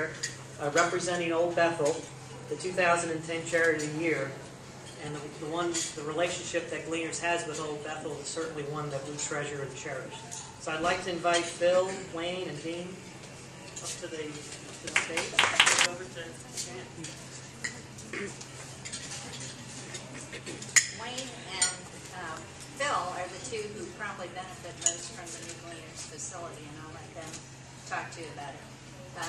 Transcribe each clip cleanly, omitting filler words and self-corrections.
here representing Old Bethel, the 2010 Charity of the Year. And the relationship that Gleaners has with Old Bethel is certainly one that we treasure and cherish. So I'd like to invite Phil, Wayne, and Dean up to the stage. Over to Jan. Wayne and Phil are the two who probably benefit most from the new Gleaners facility, and I'll let them talk to you about it.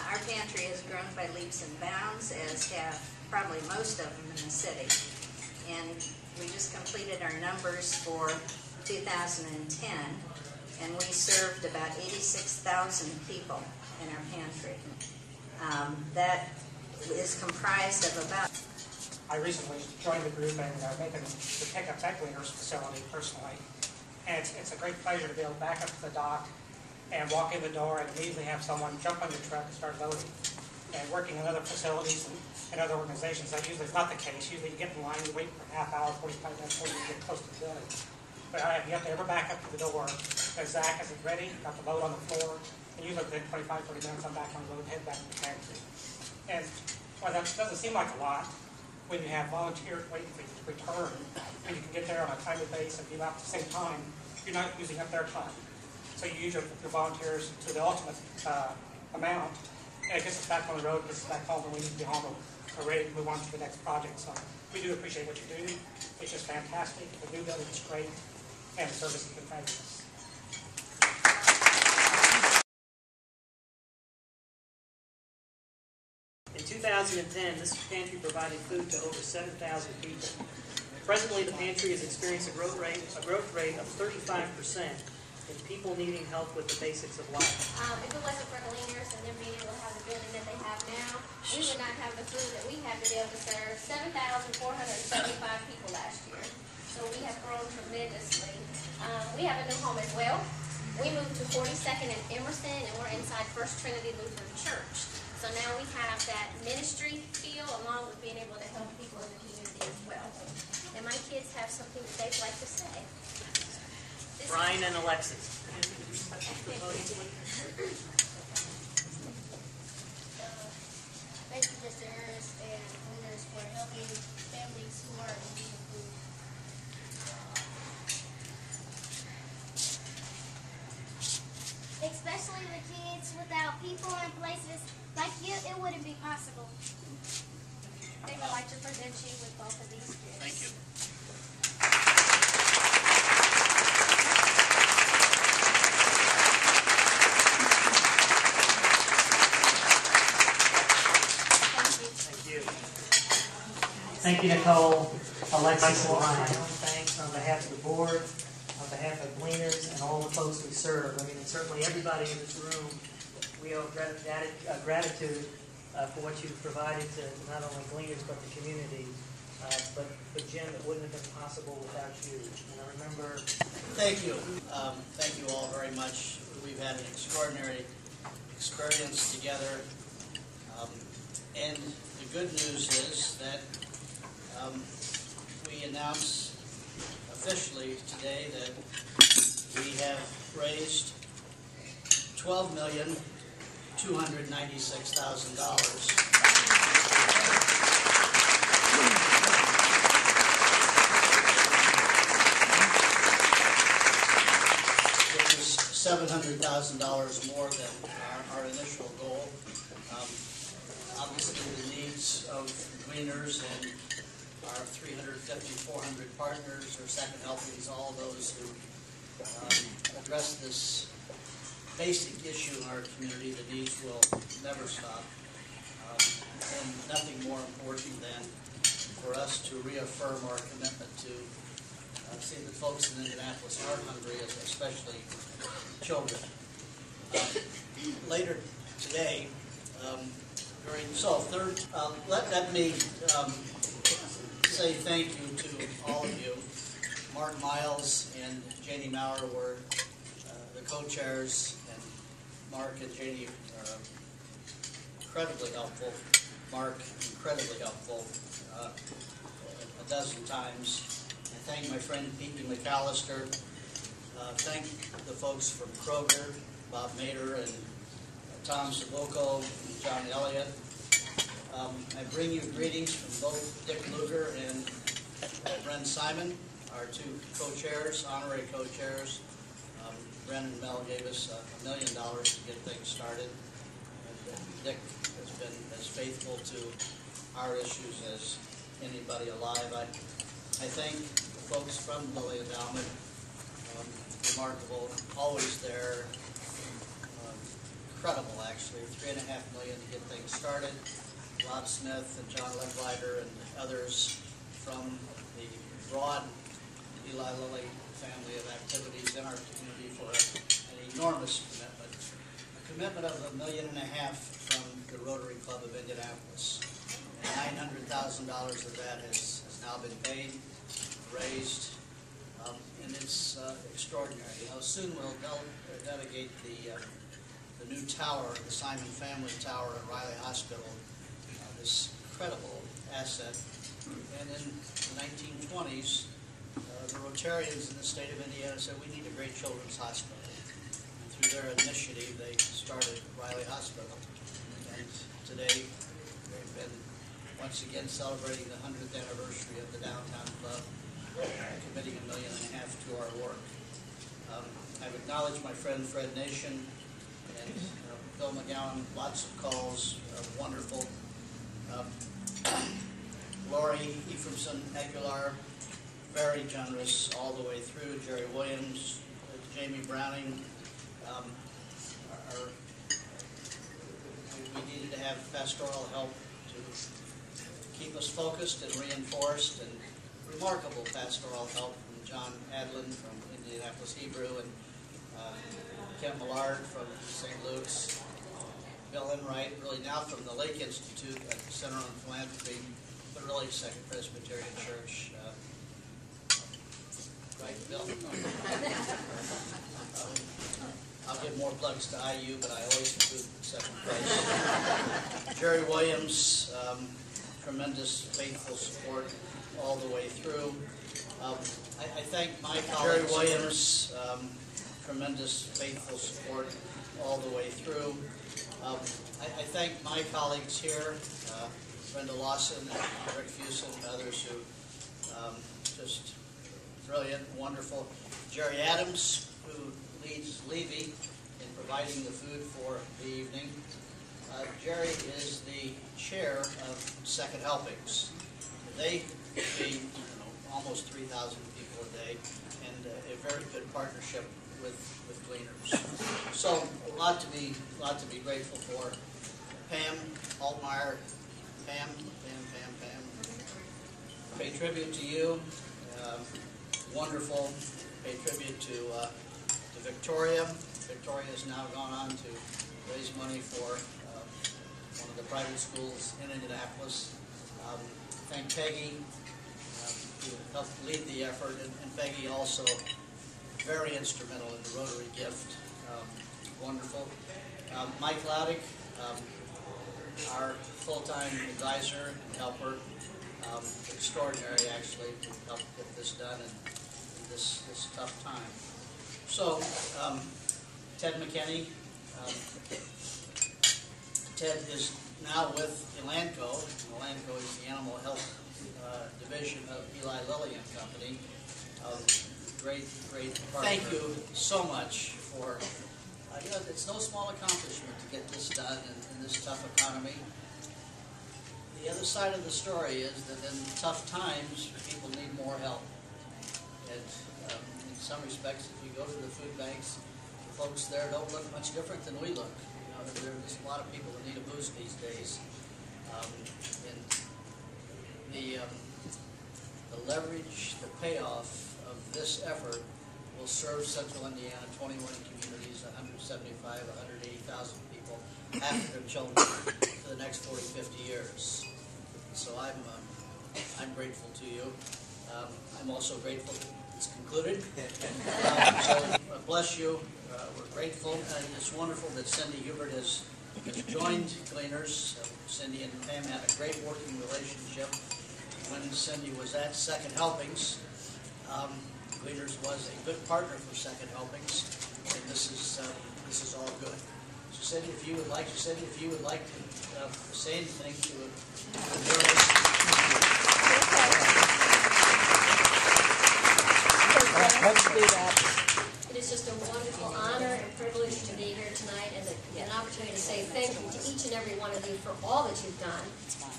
Our pantry has grown by leaps and bounds, as have probably most of them in the city. And we just completed our numbers for 2010, and we served about 86,000 people in our pantry. That is comprised of about... I recently joined the group and making the pickups at Gleaners facility personally. And it's a great pleasure to be able to back up to the dock and walk in the door and immediately have someone jump on your truck and start loading. And working in other facilities and other organizations, that usually is not the case. Usually you get in line, you wait for a half hour, 45 minutes before you get close to the building. But you have to ever back up to the door. Zach isn't ready, got the load on the floor, and usually within 25, 30 minutes I'm back on the load and head back to the pantry. And while that doesn't seem like a lot, when you have volunteers waiting for you to return, and you can get there on a timely basis and be out at the same time, you're not using up their time. So you use your volunteers to the ultimate amount, and it gets us back on the road, gets us back home, and we need to be home or ready to move on to the next project. So we do appreciate what you do. It's just fantastic. The new building is great, and the service has been fabulous. In 2010, this pantry provided food to over 7,000 people. Presently, the pantry has experienced a growth rate of 35% in people needing help with the basics of life. If it wasn't for Gleaners and them being able to have the building that they have now, we would not have the food that we have to be able to serve 7,475 people last year. So we have grown tremendously. We have a new home as well. We moved to 42nd and Emerson, and we're inside First Trinity Lutheran Church. So now we have that ministry feel along with being able to help people in the community as well. And my kids have something that they'd like to say. Brian and Alexis. Thank you, Mr. Harris and Gleaners, for helping families who are in need of food. Especially the kids, without people and places like you, it wouldn't be possible. They would like to present you with both of these gifts. Thank you. Thank you, Nicole, Alexis, and Ryan. Thanks on behalf of the board, on behalf of Gleaners, and all the folks we serve. I mean, and certainly everybody in this room, we owe gratitude for what you've provided to not only Gleaners but the community. But Jim, it wouldn't have been possible without you. And I remember. Thank you. Thank you all very much. We've had an extraordinary experience together. And the good news is that we announce officially today that we have raised $12,296,000. Which is $700,000 more than our initial goal. Obviously, the needs of Gleaners and our 350, 400 partners or second helpings, all those who address this basic issue in our community, the needs will never stop. And nothing more important than for us to reaffirm our commitment to see that folks in Indianapolis are hungry, especially children. Later today, let me say thank you to all of you. Mark Miles and Janie Maurer were the co-chairs, and Mark and Janie are incredibly helpful. Mark, incredibly helpful a dozen times. I thank my friend Pete McAllister. Thank the folks from Kroger, Bob Mader and Tom Saboko, John Elliott. Elliott. I bring you greetings from both Dick Luger and Bren Simon, our two co-chairs, honorary co-chairs. Bren and Mel gave us $1 million to get things started. And Dick has been as faithful to our issues as anybody alive. I thank the folks from the Lilly Endowment, remarkable, always there, incredible actually, $3.5 million to get things started. Rob Smith and John Ledwider and others from the broad Eli Lilly family of activities in our community for an enormous commitment. A commitment of $1.5 million from the Rotary Club of Indianapolis. And $900,000 of that has now been paid, raised, and it's extraordinary. You know, soon we'll dedicate the new tower, the Simon Family Tower at Riley Hospital, this incredible asset. And in the 1920s, the Rotarians in the state of Indiana said, we need a great children's hospital. And through their initiative, they started Riley Hospital. And today, they've been once again celebrating the 100th anniversary of the Downtown Club, committing $1.5 million to our work. I've acknowledged my friend Fred Nation and Bill McGowan, lots of calls, wonderful. Lori Ephraimson Aguilar, very generous all the way through. Jerry Williams, Jamie Browning. We needed to have pastoral help to keep us focused and reinforced, and remarkable pastoral help from John Adlin from Indianapolis Hebrew, and Ken Millard from St. Luke's, Bill Enright, really now from the Lake Institute at the Center on Philanthropy, but really Second Presbyterian Church. Right, Bill? I'll give more plugs to IU, but I always include Second Pres. Jerry Williams, tremendous faithful support all the way through. I thank my colleagues. Jerry Williams, tremendous faithful support all the way through. I thank my colleagues here, Brenda Lawson and Rick Fusen and others who just brilliant, wonderful. Jerry Adams, who leads Levy in providing the food for the evening. Jerry is the chair of Second Helpings. They feed almost 3,000 people a day, and a very good partnership with Gleaners. So a lot to be grateful for. Pam Altmeyer, Pam. Pay tribute to you. Wonderful. Pay tribute to Victoria. Victoria has now gone on to raise money for one of the private schools in Indianapolis. Thank Peggy, who helped lead the effort, and Peggy also very instrumental in the Rotary gift. Wonderful. Mike Laudick, our full-time advisor and helper, extraordinary actually to help get this done in this tough time. So, Ted McKinney. Ted is now with Elanco. Elanco is the animal health division of Eli Lilly and Company. Great partner. Thank you so much for, it's no small accomplishment to get this done in this tough economy. The other side of the story is that in tough times, people need more help. And in some respects, if you go to the food banks, the folks there don't look much different than we look. There's a lot of people that need a boost these days. And the leverage, the payoff of this effort will serve Central Indiana, 21 communities, 175, 180,000 people, half their children for the next 40, 50 years. So I'm grateful to you. I'm also grateful that it's concluded. So bless you. We're grateful. And it's wonderful that Cindy Hubert has joined Gleaners. Cindy and Pam had a great working relationship when Cindy was at Second Helpings. Gleaners was a good partner for Second Helpings, and this is all good. She said if you would like to say anything to it. Let's do that. It is just a wonderful honor and privilege to be here tonight and an opportunity to say thank you to each and every one of you for all that you've done.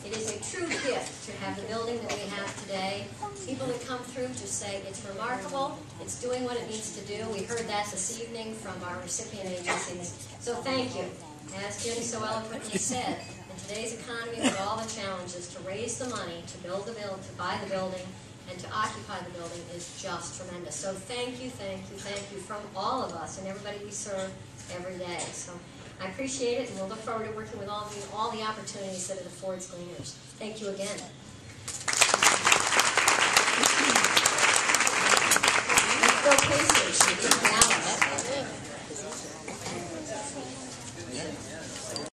It is a true gift to have the building that we have today. People that come through just say it's remarkable, it's doing what it needs to do. We heard that this evening from our recipient agencies. So thank you. As Jim so eloquently said, in today's economy with all the challenges, to raise the money, to build the building, to buy the building, and to occupy the building is just tremendous. So thank you, thank you, thank you from all of us and everybody we serve every day. So I appreciate it, and we'll look forward to working with all of you, all the opportunities that it affords Gleaners. Thank you again. Let's go Pacers.